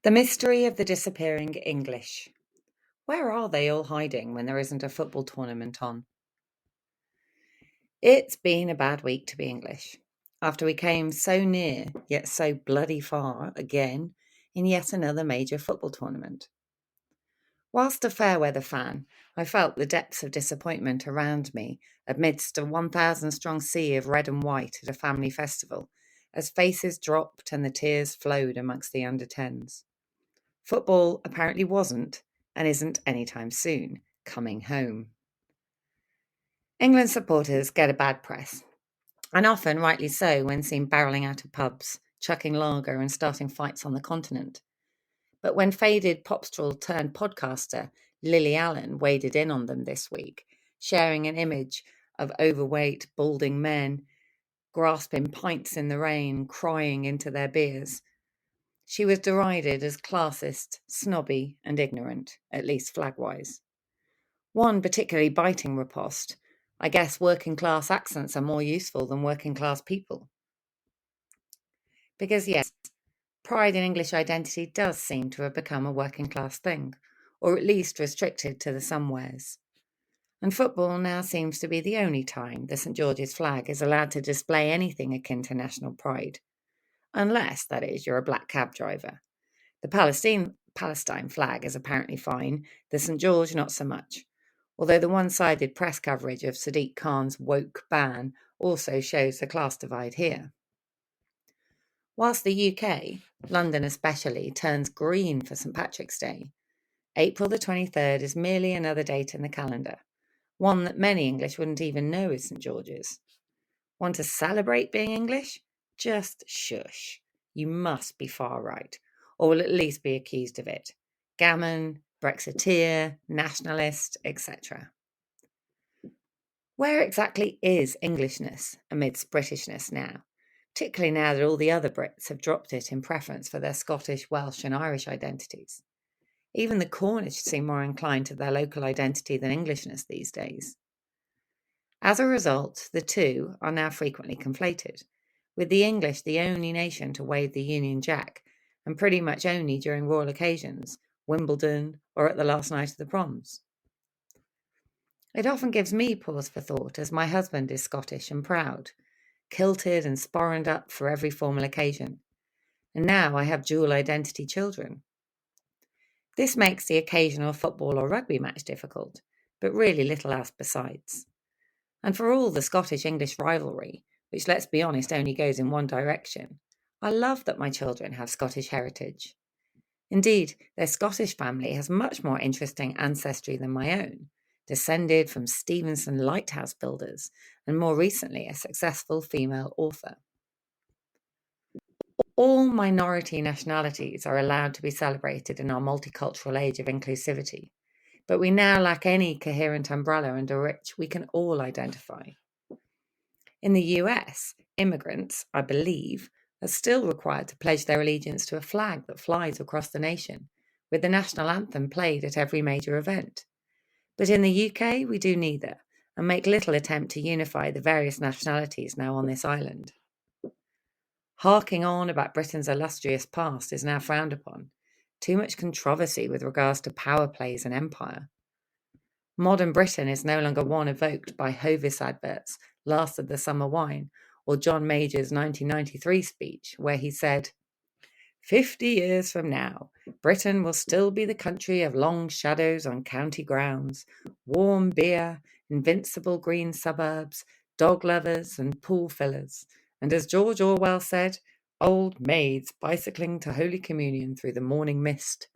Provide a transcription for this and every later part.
The mystery of the disappearing English. Where are they all hiding when there isn't a football tournament on? It's been a bad week to be English. After we came so near, yet so bloody far again, in yet another major football tournament. Whilst a fair weather fan, I felt the depths of disappointment around me amidst a 1,000 strong sea of red and white at a family festival, as faces dropped and the tears flowed amongst the under-10s. Football apparently wasn't, and isn't anytime soon, coming home. England supporters get a bad press, and often rightly so when seen barrelling out of pubs, chucking lager and starting fights on the continent. But when faded popstrel-turned-podcaster Lily Allen waded in on them this week, sharing an image of overweight, balding men grasping pints in the rain, crying into their beers, she was derided as classist, snobby, and ignorant, at least flag-wise. One particularly biting repost: I guess working class accents are more useful than working class people. Because yes, pride in English identity does seem to have become a working class thing, or at least restricted to the somewheres. And football now seems to be the only time the St George's flag is allowed to display anything akin to national pride. Unless, that is, you're a black cab driver. The Palestine flag is apparently fine, the St George not so much, although the one-sided press coverage of Sadiq Khan's woke ban also shows the class divide here. Whilst the UK, London especially, turns green for St Patrick's Day, April the 23rd is merely another date in the calendar, one that many English wouldn't even know is St George's. Want to celebrate being English? Just shush. You must be far right, or will at least be accused of it. Gammon, Brexiteer, nationalist, etc. Where exactly is Englishness amidst Britishness now, particularly now that all the other Brits have dropped it in preference for their Scottish, Welsh and Irish identities? Even the Cornish seem more inclined to their local identity than Englishness these days. As a result, the two are now frequently conflated, with the English the only nation to wave the Union Jack, and pretty much only during royal occasions, Wimbledon or at the last night of the proms. It often gives me pause for thought, as my husband is Scottish and proud, kilted and sporraned up for every formal occasion, and now I have dual identity children. This makes the occasional football or rugby match difficult, but really little else besides. And for all the Scottish-English rivalry, which, let's be honest, only goes in one direction, I love that my children have Scottish heritage. Indeed, their Scottish family has much more interesting ancestry than my own, descended from Stevenson lighthouse builders, and more recently a successful female author. All minority nationalities are allowed to be celebrated in our multicultural age of inclusivity, but we now lack any coherent umbrella under which we can all identify. In the US, immigrants, I believe, are still required to pledge their allegiance to a flag that flies across the nation, with the national anthem played at every major event. But in the UK, we do neither, and make little attempt to unify the various nationalities now on this island. Harking on about Britain's illustrious past is now frowned upon. Too much controversy with regards to power plays and empire. Modern Britain is no longer one evoked by Hovis adverts, Last of the Summer Wine, or John Major's 1993 speech, where he said, 50 years from now, Britain will still be the country of long shadows on county grounds, warm beer, invincible green suburbs, dog lovers and pool fillers, and as George Orwell said, old maids bicycling to Holy Communion through the morning mist.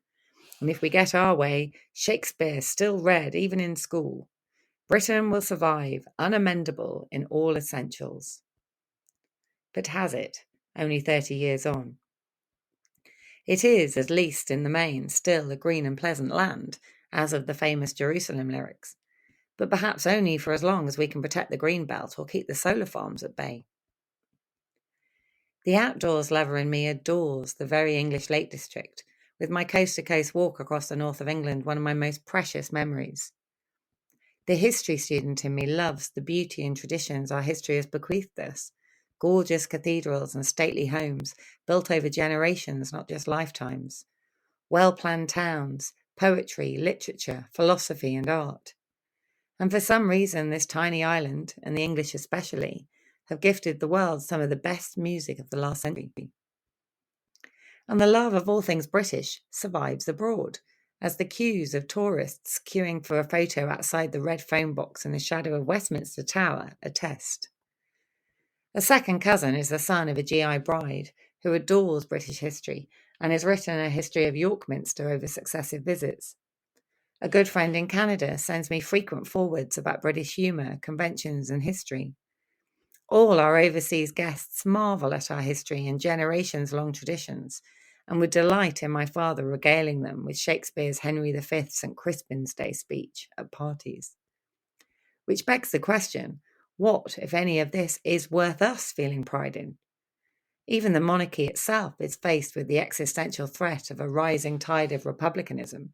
And if we get our way, Shakespeare still read even in school. Britain will survive, unamendable in all essentials. But has it, only 30 years on? It is, at least in the main, still a green and pleasant land, as of the famous Jerusalem lyrics, but perhaps only for as long as we can protect the green belt or keep the solar farms at bay. The outdoors lover in me adores the very English Lake District, with my coast-to-coast walk across the north of England one of my most precious memories. The history student in me loves the beauty and traditions our history has bequeathed us, gorgeous cathedrals and stately homes built over generations, not just lifetimes, well-planned towns, poetry, literature, philosophy and art. And for some reason, this tiny island, and the English especially, have gifted the world some of the best music of the last century. And the love of all things British survives abroad, as the queues of tourists queuing for a photo outside the red phone box in the shadow of Westminster Tower attest. A second cousin is the son of a GI bride who adores British history and has written a history of York Minster over successive visits. A good friend in Canada sends me frequent forwards about British humour, conventions and history. All our overseas guests marvel at our history and generations-long traditions, and would delight in my father regaling them with Shakespeare's Henry V St. Crispin's Day speech at parties. Which begs the question, what, if any of this, is worth us feeling pride in? Even the monarchy itself is faced with the existential threat of a rising tide of republicanism,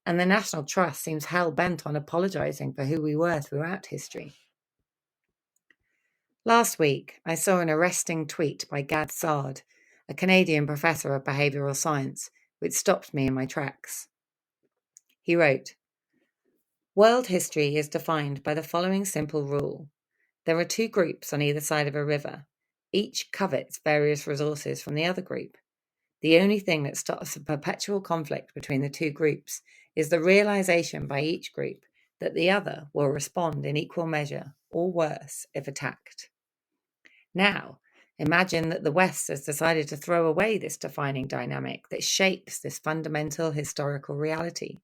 and the National Trust seems hell-bent on apologising for who we were throughout history. Last week, I saw an arresting tweet by Gad Sard, a Canadian professor of behavioural science, which stopped me in my tracks. He wrote, "World history is defined by the following simple rule. There are two groups on either side of a river. Each covets various resources from the other group. The only thing that stops a perpetual conflict between the two groups is the realization by each group that the other will respond in equal measure, or worse, if attacked." Now, imagine that the West has decided to throw away this defining dynamic that shapes this fundamental historical reality.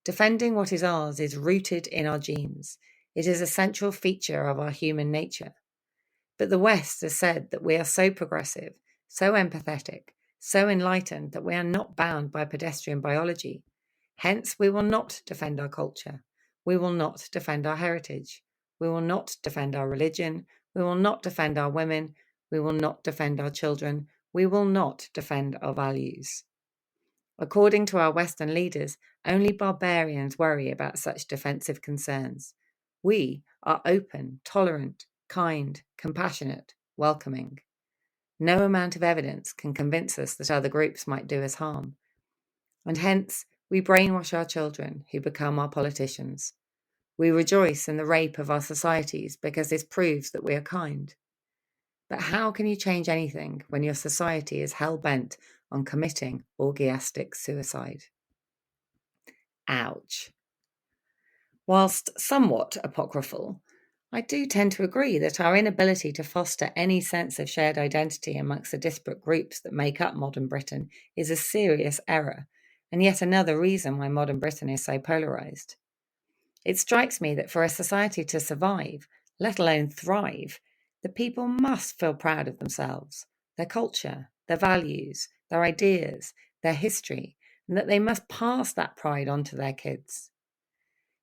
Defending what is ours is rooted in our genes. It is a central feature of our human nature. But the West has said that we are so progressive, so empathetic, so enlightened that we are not bound by pedestrian biology. Hence, we will not defend our culture. We will not defend our heritage. We will not defend our religion. We will not defend our women. We will not defend our children. We will not defend our values. According to our Western leaders, only barbarians worry about such defensive concerns. We are open, tolerant, kind, compassionate, welcoming. No amount of evidence can convince us that other groups might do us harm. And hence, we brainwash our children who become our politicians. We rejoice in the rape of our societies because this proves that we are kind. But how can you change anything when your society is hell-bent on committing orgiastic suicide? Ouch. Whilst somewhat apocryphal, I do tend to agree that our inability to foster any sense of shared identity amongst the disparate groups that make up modern Britain is a serious error, and yet another reason why modern Britain is so polarised. It strikes me that for a society to survive, let alone thrive, the people must feel proud of themselves, their culture, their values, their ideas, their history, and that they must pass that pride on to their kids.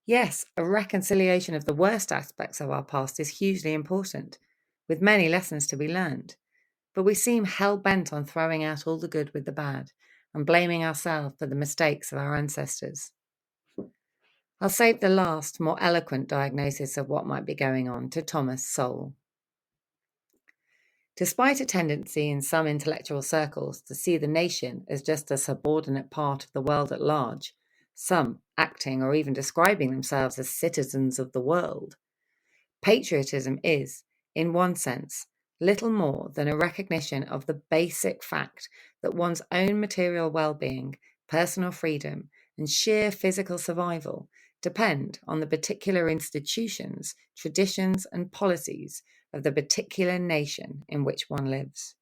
Yes, a reconciliation of the worst aspects of our past is hugely important, with many lessons to be learned, but we seem hell-bent on throwing out all the good with the bad and blaming ourselves for the mistakes of our ancestors. I'll save the last, more eloquent diagnosis of what might be going on to Thomas Sowell. Despite a tendency in some intellectual circles to see the nation as just a subordinate part of the world at large, some acting or even describing themselves as citizens of the world, patriotism is, in one sense, little more than a recognition of the basic fact that one's own material well-being, personal freedom, and sheer physical survival depend on the particular institutions, traditions, and policies of the particular nation in which one lives.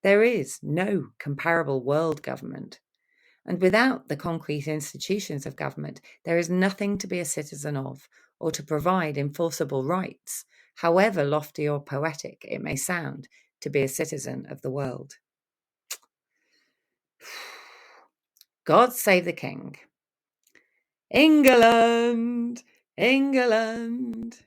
There is no comparable world government, and without the concrete institutions of government, there is nothing to be a citizen of or to provide enforceable rights, however lofty or poetic it may sound to be a citizen of the world. God save the King. England, England.